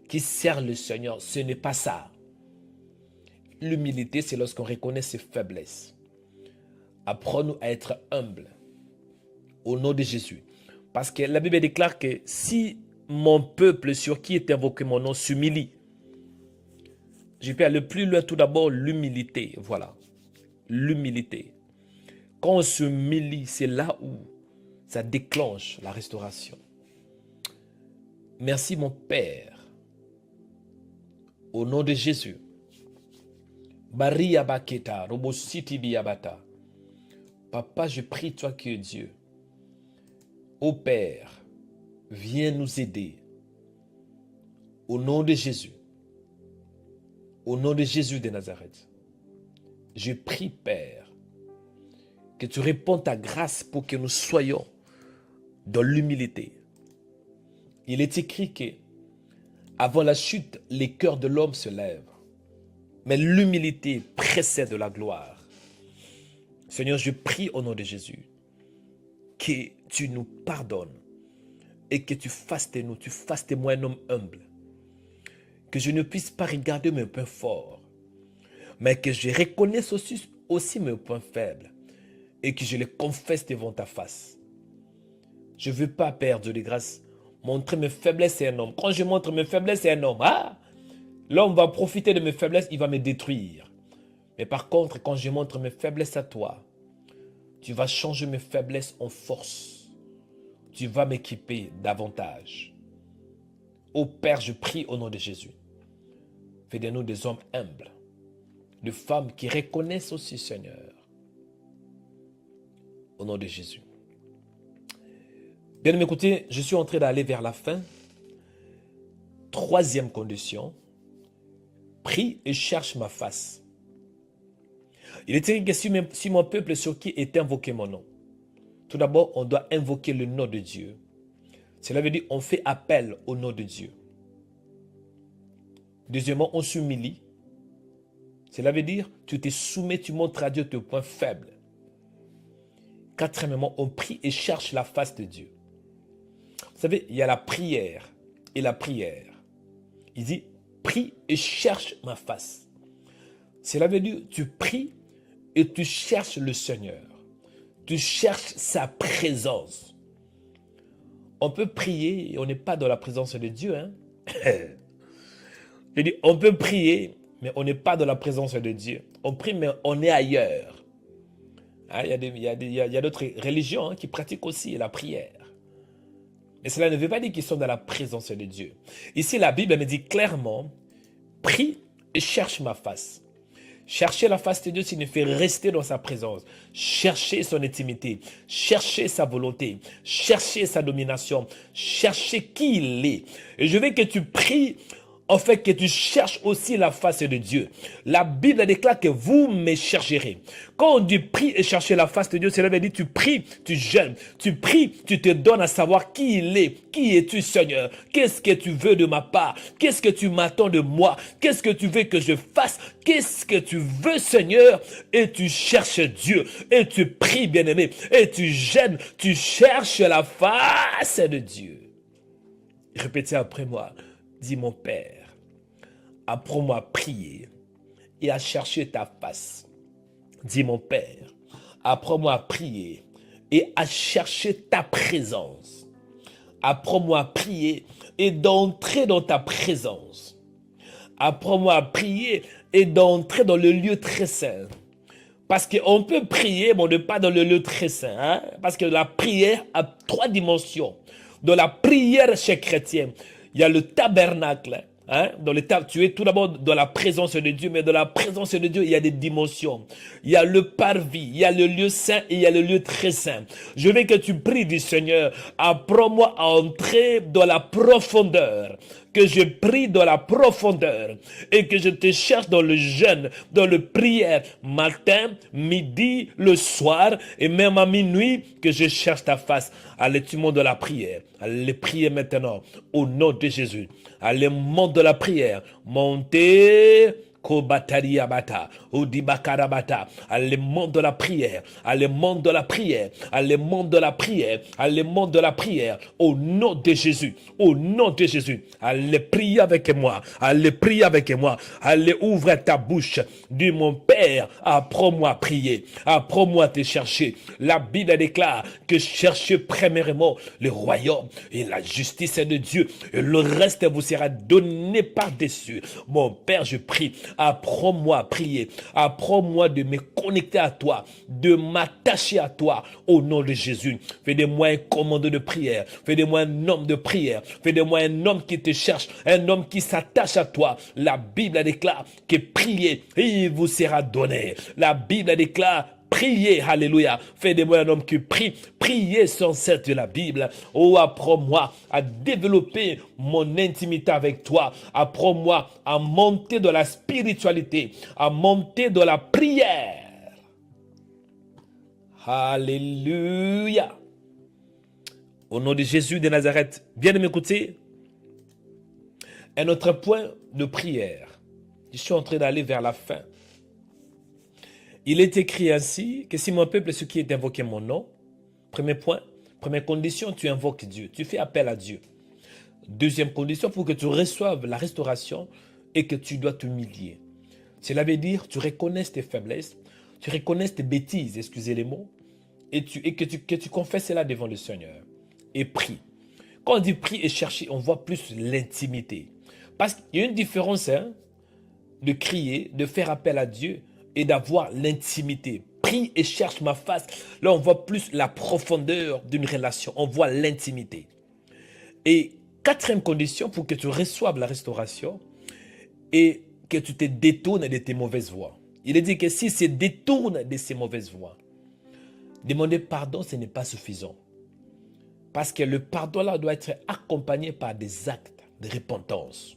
qui servent le Seigneur. Ce n'est pas ça. L'humilité, c'est lorsqu'on reconnaît ses faiblesses. Apprends-nous à être humbles au nom de Jésus. Parce que la Bible déclare que si mon peuple sur qui est invoqué mon nom s'humilie, je peux aller plus loin. Tout d'abord, l'humilité. Voilà. L'humilité. Quand on s'humilie, c'est là où ça déclenche la restauration. Merci mon Père. Au nom de Jésus. Baria Baketa, Robositi Biabata. Papa, je prie toi qui es Dieu. Ô Père, viens nous aider. Au nom de Jésus. Au nom de Jésus de Nazareth. Je prie, Père, que tu répondes ta grâce pour que nous soyons dans l'humilité. Il est écrit que avant la chute, les cœurs de l'homme se lèvent. Mais l'humilité précède la gloire. Seigneur, je prie au nom de Jésus que tu nous pardonnes et que tu fasses de nous, tu fasses de moi un homme humble. Que je ne puisse pas regarder mes points forts, mais que je reconnaisse aussi mes points faibles et que je les confesse devant ta face. Je ne veux pas, Père Dieu de grâce, montrer mes faiblesses à un homme. Quand je montre mes faiblesses à un homme, l'homme va profiter de mes faiblesses, il va me détruire. Mais par contre, quand je montre mes faiblesses à toi, tu vas changer mes faiblesses en force. Tu vas m'équiper davantage. Ô Père, je prie au nom de Jésus. Fais de nous des hommes humbles, des femmes qui reconnaissent aussi, Seigneur. Au nom de Jésus. Bien, écoutez, je suis en train d'aller vers la fin. Troisième condition. Prie et cherche ma face. Il est écrit que si mon peuple sur qui est invoqué mon nom. Tout d'abord, on doit invoquer le nom de Dieu. Cela veut dire on fait appel au nom de Dieu. Deuxièmement, on s'humilie. Cela veut dire tu te soumets, tu montres à Dieu tes points faibles. Quatrièmement, on prie et cherche la face de Dieu. Vous savez, il y a la prière et la prière. Il dit, prie et cherche ma face. Cela veut dire tu pries et tu cherches le Seigneur. Tu cherches sa présence. On peut prier et on n'est pas dans la présence de Dieu. Je dis, on peut prier, mais on n'est pas dans la présence de Dieu. On prie, mais on est ailleurs. Hein, il y a d'autres religions, hein, qui pratiquent aussi la prière. Mais cela ne veut pas dire qu'ils sont dans la présence de Dieu. Ici, la Bible me dit clairement, prie et cherche ma face. Chercher la face de Dieu signifie rester dans sa présence, chercher son intimité, chercher sa volonté, chercher sa domination, chercher qui il est. Et je veux que tu pries, en fait, que tu cherches aussi la face de Dieu. La Bible déclare que vous me chercherez. Quand on dit prie et chercher la face de Dieu, cela veut dire tu pries, tu jeûnes, tu pries, tu te donnes à savoir qui il est. Qui es-tu, Seigneur? Qu'est-ce que tu veux de ma part? Qu'est-ce que tu m'attends de moi? Qu'est-ce que tu veux que je fasse? Qu'est-ce que tu veux, Seigneur? Et tu cherches Dieu. Et tu pries, bien-aimé. Et tu jeûnes, tu cherches la face de Dieu. Répétez après moi. Dis mon Père, apprends-moi à prier et à chercher ta face. Dis mon Père, apprends-moi à prier et à chercher ta présence. Apprends-moi à prier et d'entrer dans ta présence. Apprends-moi à prier et d'entrer dans le lieu très saint. Parce qu'on peut prier, mais on n'est pas dans le lieu très saint. Hein? Parce que la prière a 3 dimensions. Dans la prière chez chrétien, il y a le tabernacle. Hein? Tu es tout d'abord dans la présence de Dieu, mais dans la présence de Dieu, il y a des dimensions. Il y a le parvis, il y a le lieu saint et il y a le lieu très saint. Je veux que tu pries du Seigneur, apprends-moi à entrer dans la profondeur. Que je prie dans la profondeur et que je te cherche dans le jeûne, dans le prière, matin, midi, le soir et même à minuit, que je cherche ta face. Allez, tu montes de la prière. Allez prier maintenant au nom de Jésus. Allez, monte de la prière. Montez. Kobataria bata, Odibakara bata, allez monte de la prière, allez monte de la prière, allez monte de la prière, allez monte de la prière, au nom de Jésus, au nom de Jésus, allez prier avec moi, allez prier avec moi, allez ouvre ta bouche, dis mon Père, apprends-moi à prier, apprends-moi à te chercher. La Bible déclare que cherchez premièrement le royaume et la justice de Dieu, et le reste vous sera donné par-dessus. Mon Père, je prie. Apprends-moi à prier. Apprends-moi de me connecter à toi, de m'attacher à toi au nom de Jésus. Fais de moi un commandeur de prière. Fais de moi un homme de prière. Fais de moi un homme qui te cherche, un homme qui s'attache à toi. La Bible déclare que priez et il vous sera donné. La Bible déclare priez, alléluia. Fais de moi un homme qui prie. Priez sans cesse de la Bible. Oh, apprends-moi à développer mon intimité avec toi. Apprends-moi à monter dans la spiritualité, à monter dans la prière. Alléluia. Au nom de Jésus de Nazareth, bien de m'écouter. Un autre point de prière. Je suis en train d'aller vers la fin. Il est écrit ainsi que si mon peuple, ce qui est invoqué mon nom, premier point, première condition, tu invoques Dieu, tu fais appel à Dieu. Deuxième condition, pour que tu reçoives la restauration et que tu dois t'humilier. Cela veut dire, tu reconnaisses tes faiblesses, tu reconnaisses tes bêtises, excusez les mots, et que tu confesses cela devant le Seigneur. Et prie. Quand on dit prie et chercher, on voit plus l'intimité. Parce qu'il y a une différence de crier, de faire appel à Dieu, et d'avoir l'intimité. Prie et cherche ma face. Là, on voit plus la profondeur d'une relation. On voit l'intimité. Et quatrième condition pour que tu reçoives la restauration et que tu te détournes de tes mauvaises voies. Il est dit que si se détourne de ces mauvaises voies, demander pardon, ce n'est pas suffisant. Parce que le pardon là doit être accompagné par des actes de repentance.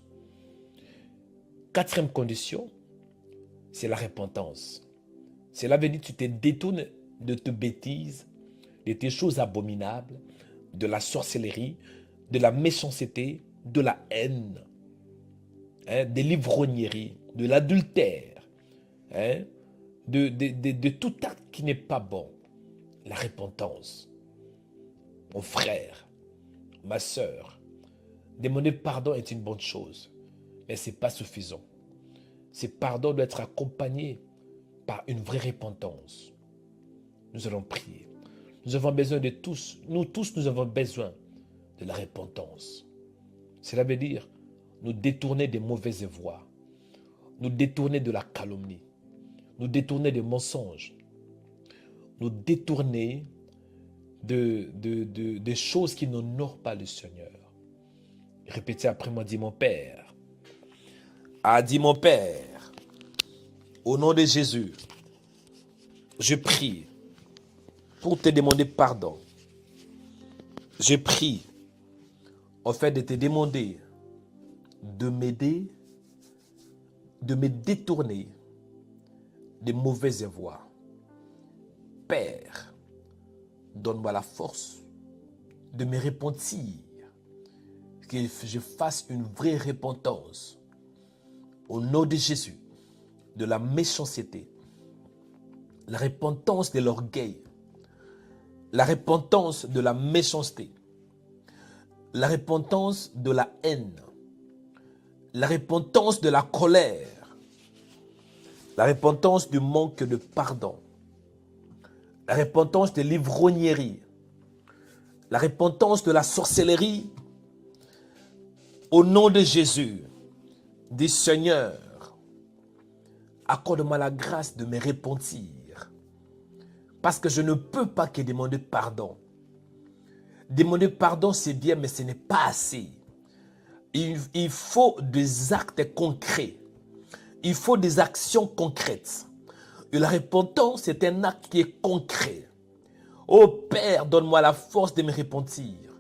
Quatrième condition, c'est la repentance. Cela veut dire que tu te détournes de tes bêtises, de tes choses abominables, de la sorcellerie, de la méchanceté, de la haine, de l'ivrognerie, de l'adultère, de tout acte qui n'est pas bon. La repentance. Mon frère, ma sœur, demander pardon est une bonne chose, mais ce n'est pas suffisant. Ce pardon doit être accompagné par une vraie repentance. Nous allons prier. Nous avons besoin de tous. Nous tous, nous avons besoin de la repentance. Cela veut dire nous détourner des mauvaises voies, nous détourner de la calomnie, nous détourner des mensonges, nous détourner des choses qui n'honorent pas le Seigneur. Répétez après moi, dis mon Père. Dis mon Père, au nom de Jésus, je prie pour te demander pardon. Je prie, en fait, de te demander de m'aider, de me détourner des mauvaises voies. Père, donne-moi la force de me repentir, que je fasse une vraie repentance au nom de Jésus, de la méchanceté, la repentance de l'orgueil, la repentance de la méchanceté, la repentance de la haine, la repentance de la colère, la repentance du manque de pardon, la repentance de l'ivrognerie, la repentance de la sorcellerie. Au nom de Jésus, dis Seigneur, accorde-moi la grâce de me repentir, parce que je ne peux pas que demander pardon. Demander pardon, c'est bien, mais ce n'est pas assez. Il faut des actes concrets. Il faut des actions concrètes. Et la repentance, c'est un acte qui est concret. Ô Père, donne-moi la force de me repentir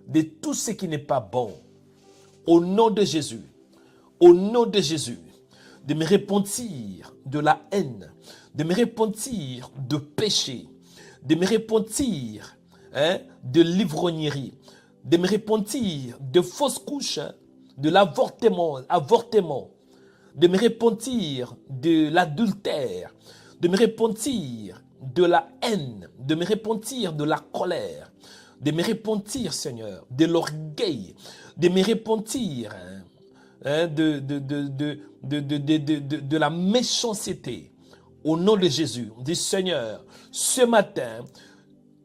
de tout ce qui n'est pas bon. Au nom de Jésus, au nom de Jésus, de me repentir de la haine, de me repentir de péché, de me repentir de l'ivrognerie, de me repentir de fausses couches, de l'avortement, de me repentir de l'adultère, de me repentir de la haine, de me repentir de la colère, de me repentir, Seigneur, de l'orgueil, de me repentir de la méchanceté. Au nom de Jésus, dis Seigneur, ce matin,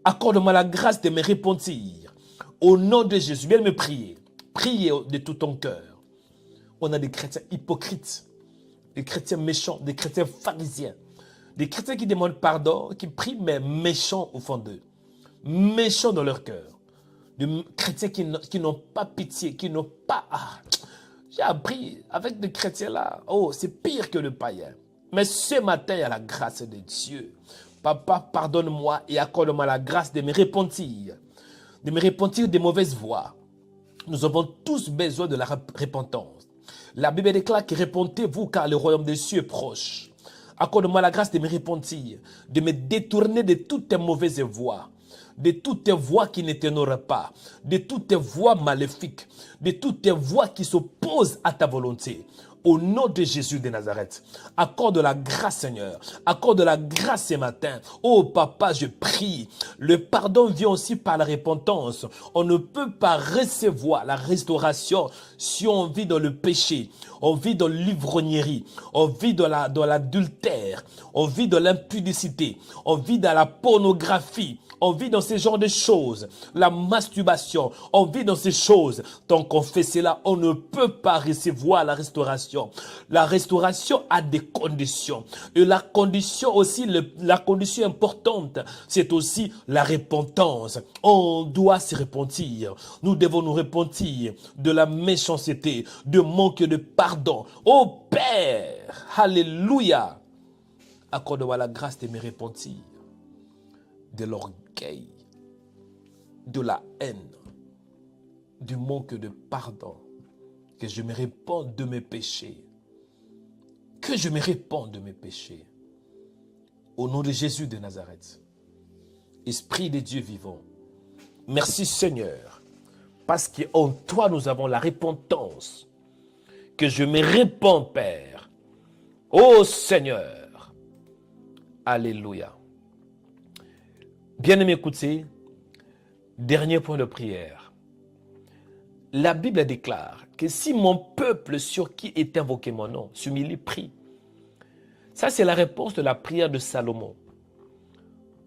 accorde-moi la grâce de me repentir. Au nom de Jésus, viens me prier. Priez de tout ton cœur. On a des chrétiens hypocrites, des chrétiens méchants, des chrétiens pharisiens, des chrétiens qui demandent pardon, qui prient, mais méchants au fond d'eux, méchants dans leur cœur. Des chrétiens qui n'ont pas pitié, qui n'ont pas... j'ai appris avec des chrétiens là, c'est pire que le païen. Mais ce matin, il y a la grâce de Dieu. Papa, pardonne-moi et accorde-moi la grâce de me repentir des mauvaises voies. Nous avons tous besoin de la repentance. La Bible déclare que repentez-vous car le royaume des cieux est proche. Accorde-moi la grâce de me repentir, de me détourner de toutes tes mauvaises voies, de toutes tes voies qui ne t'honorent pas, de toutes tes voies maléfiques, de toutes tes voies qui s'opposent à ta volonté. Au nom de Jésus de Nazareth, accorde la grâce, Seigneur. Accorde la grâce ce matin. Oh Papa, je prie. Le pardon vient aussi par la repentance. On ne peut pas recevoir la restauration si on vit dans le péché. On vit dans l'ivrognerie. On vit dans l'adultère. On vit dans l'impudicité. On vit dans la pornographie. On vit dans ce genre de choses. La masturbation. On vit dans ces choses. Tant qu'on fait cela, on ne peut pas recevoir la restauration. La restauration a des conditions. Et la condition aussi, la condition importante, c'est aussi la repentance. On doit se repentir. Nous devons nous repentir de la méchanceté, de manque de pardon. Ô Père, alléluia, accorde-moi la grâce de me repentir de l'orgueil, de la haine, du manque de pardon, que je me répands de mes péchés, que je me répands de mes péchés. Au nom de Jésus de Nazareth, Esprit de Dieu vivant, merci Seigneur, parce qu'en toi nous avons la repentance, que je me répands, Père. Ô Seigneur, alléluia. Bien-aimé, écoutez, dernier point de prière. La Bible déclare que si mon peuple sur qui est invoqué mon nom s'humilie, prie. Ça, c'est la réponse de la prière de Salomon.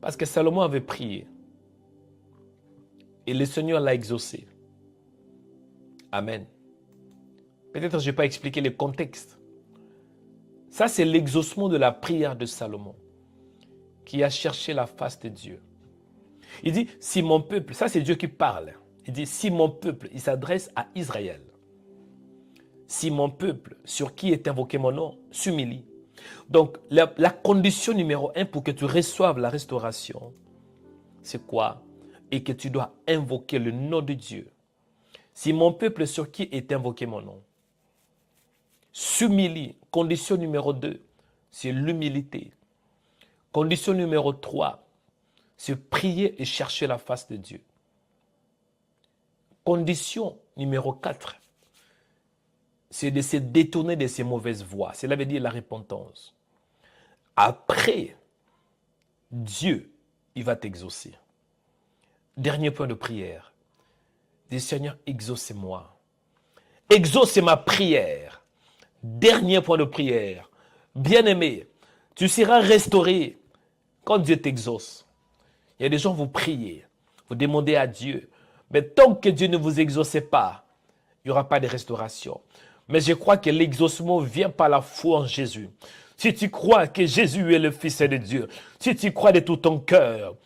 Parce que Salomon avait prié. Et le Seigneur l'a exaucé. Amen. Peut-être que je n'ai pas expliqué le contexte. Ça, c'est l'exaucement de la prière de Salomon. qui a cherché la face de Dieu. Il dit, si mon peuple, ça c'est Dieu qui parle. Il dit, si mon peuple, il s'adresse à Israël. Si mon peuple, sur qui est invoqué mon nom, s'humilie. Donc, la condition numéro 1 pour que tu reçoives la restauration, c'est quoi? Et que tu dois invoquer le nom de Dieu. Si mon peuple sur qui est invoqué mon nom s'humilie, condition numéro 2, c'est l'humilité. Condition numéro 3, c'est prier et chercher la face de Dieu. Condition numéro 4, c'est de se détourner de ses mauvaises voies. Cela veut dire la repentance. Après, Dieu, il va t'exaucer. Dernier point de prière. Dis, Seigneur, exaucez-moi. Exaucez ma prière. Dernier point de prière. Bien-aimé, tu seras restauré quand Dieu t'exauce. Il y a des gens, vous priez, vous demandez à Dieu. Mais tant que Dieu ne vous exauce pas, il n'y aura pas de restauration. Mais je crois que l'exaucement vient par la foi en Jésus. Si tu crois que Jésus est le Fils de Dieu, si tu crois de tout ton cœur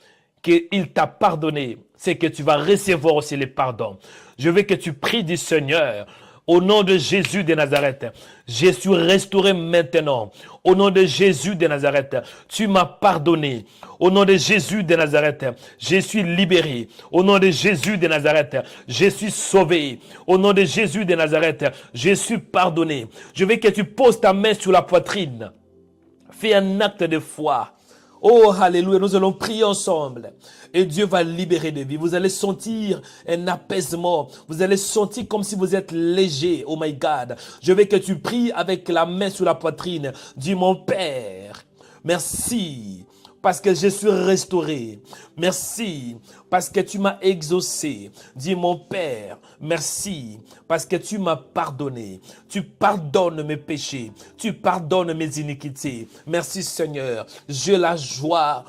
qu'il t'a pardonné, c'est que tu vas recevoir aussi le pardon. Je veux que tu pries du Seigneur. Au nom de Jésus de Nazareth, je suis restauré maintenant. Au nom de Jésus de Nazareth, tu m'as pardonné. Au nom de Jésus de Nazareth, je suis libéré. Au nom de Jésus de Nazareth, je suis sauvé. Au nom de Jésus de Nazareth, je suis pardonné. Je veux que tu poses ta main sur la poitrine. Fais un acte de foi. Oh, alléluia, nous allons prier ensemble. Et Dieu va libérer de vie. Vous allez sentir un apaisement. Vous allez sentir comme si vous êtes léger. Oh my God. Je veux que tu pries avec la main sur la poitrine. Dis, mon Père, merci parce que je suis restauré. Merci parce que tu m'as exaucé. Dis, mon Père, merci parce que tu m'as pardonné. Tu pardonnes mes péchés. Tu pardonnes mes iniquités. Merci Seigneur. J'ai la joie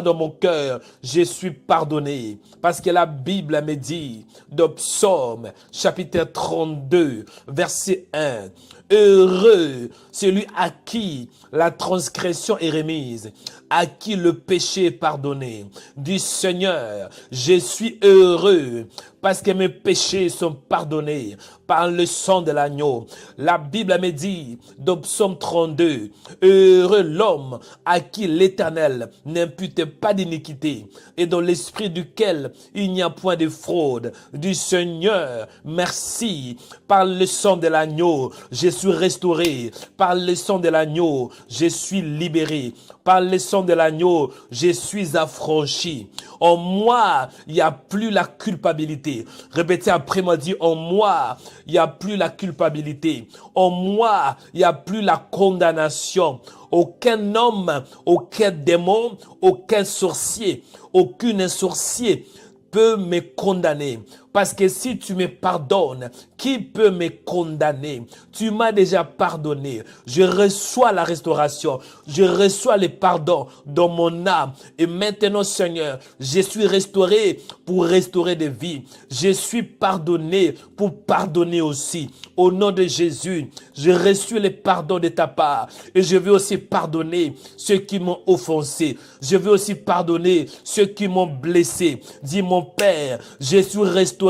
dans mon cœur. Je suis pardonné. Parce que la Bible me dit, dans Psaume, chapitre 32, verset 1, heureux celui à qui la transgression est remise, à qui le péché est pardonné. Du Seigneur, je suis heureux parce que mes péchés sont pardonnés par le sang de l'agneau. La Bible me dit, dans Psaume 32, heureux l'homme à qui l'Éternel n'impute pas d'iniquité et dans l'esprit duquel il n'y a point de fraude. Du Seigneur, merci. Par le sang de l'agneau, je suis restauré. Par le sang de l'agneau, je suis libéré. Par le sang de l'agneau, je suis affranchi. En moi, il n'y a plus la culpabilité. Répétez après moi, dit, en moi, il n'y a plus la culpabilité. En moi, il n'y a plus la condamnation. Aucun homme, aucun démon, aucun sorcier, aucune sorcier peut me condamner. Parce que si tu me pardonnes, qui peut me condamner? Tu m'as déjà pardonné. Je reçois la restauration. Je reçois le pardon dans mon âme. Et maintenant, Seigneur, je suis restauré pour restaurer des vies. Je suis pardonné pour pardonner aussi. Au nom de Jésus, je reçois le pardon de ta part. Et je veux aussi pardonner ceux qui m'ont offensé. Je veux aussi pardonner ceux qui m'ont blessé. Dis, mon Père, je suis restauré.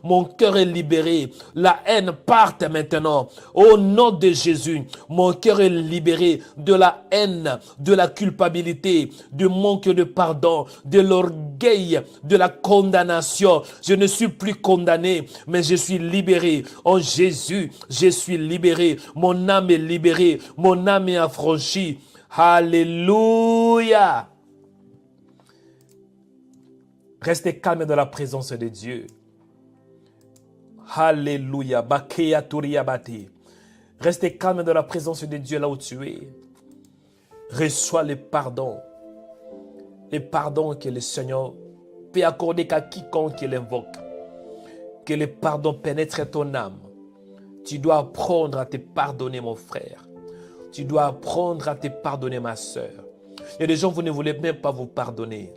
Mon cœur est libéré. La haine parte maintenant. Au nom de Jésus, mon cœur est libéré de la haine, de la culpabilité, du manque de pardon, de l'orgueil, de la condamnation. Je ne suis plus condamné, mais je suis libéré. En Jésus, je suis libéré. Mon âme est libérée. Mon âme est affranchie. Alléluia. Restez calme dans la présence de Dieu. Alléluia. Restez calme dans la présence de Dieu là où tu es. Reçois le pardon. Le pardon que le Seigneur peut accorder qu'à quiconque l'invoque. Que le pardon pénètre ton âme. Tu dois apprendre à te pardonner, mon frère. Tu dois apprendre à te pardonner, ma soeur. Il y a des gens, vous ne voulez même pas vous pardonner.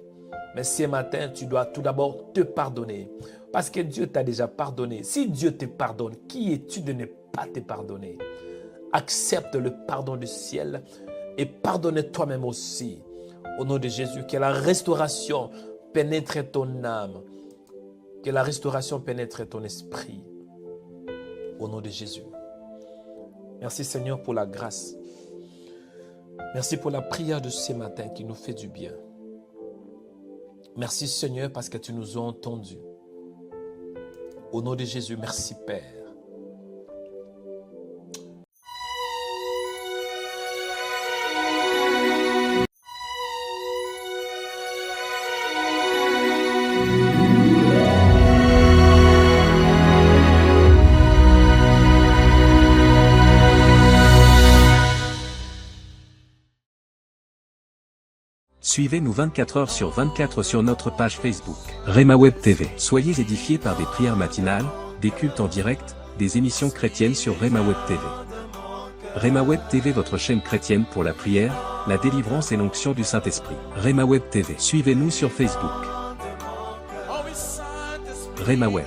Mais ce matin, tu dois tout d'abord te pardonner. Parce que Dieu t'a déjà pardonné. Si Dieu te pardonne, qui es-tu de ne pas te pardonner? Accepte le pardon du ciel et pardonne toi-même aussi. Au nom de Jésus, que la restauration pénètre ton âme. Que la restauration pénètre ton esprit. Au nom de Jésus. Merci Seigneur pour la grâce. Merci pour la prière de ce matin qui nous fait du bien. Merci Seigneur parce que tu nous as entendus. Au nom de Jésus, merci Père. Suivez-nous 24 heures sur 24 sur notre page Facebook, Rema Web TV. Soyez édifiés par des prières matinales, des cultes en direct, des émissions chrétiennes sur Rema Web TV. Rema Web TV, votre chaîne chrétienne pour la prière, la délivrance et l'onction du Saint-Esprit. Rema Web TV. Suivez-nous sur Facebook. Rema Web.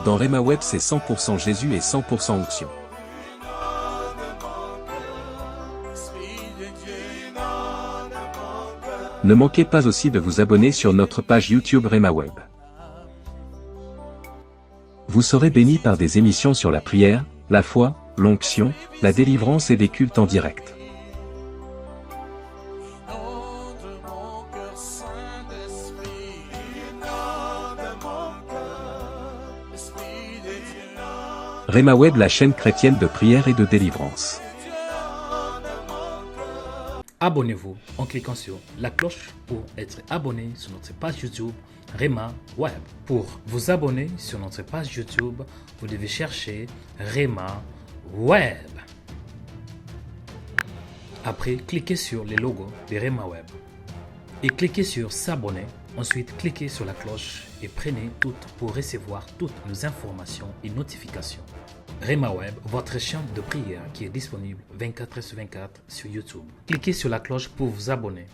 Dans Rema Web, c'est 100% Jésus et 100% onction. Ne manquez pas aussi de vous abonner sur notre page YouTube Rema Web. Vous serez bénis par des émissions sur la prière, la foi, l'onction, la délivrance et des cultes en direct. Rema Web, la chaîne chrétienne de prière et de délivrance. Abonnez-vous en cliquant sur la cloche pour être abonné sur notre page YouTube Rema Web. Pour vous abonner sur notre page YouTube, vous devez chercher Rema Web. Après, cliquez sur le logo de Rema Web et cliquez sur s'abonner. Ensuite, cliquez sur la cloche et prenez toutes pour recevoir toutes nos informations et notifications. Rema Web, votre chaîne de prière qui est disponible 24h sur 24 sur YouTube. Cliquez sur la cloche pour vous abonner.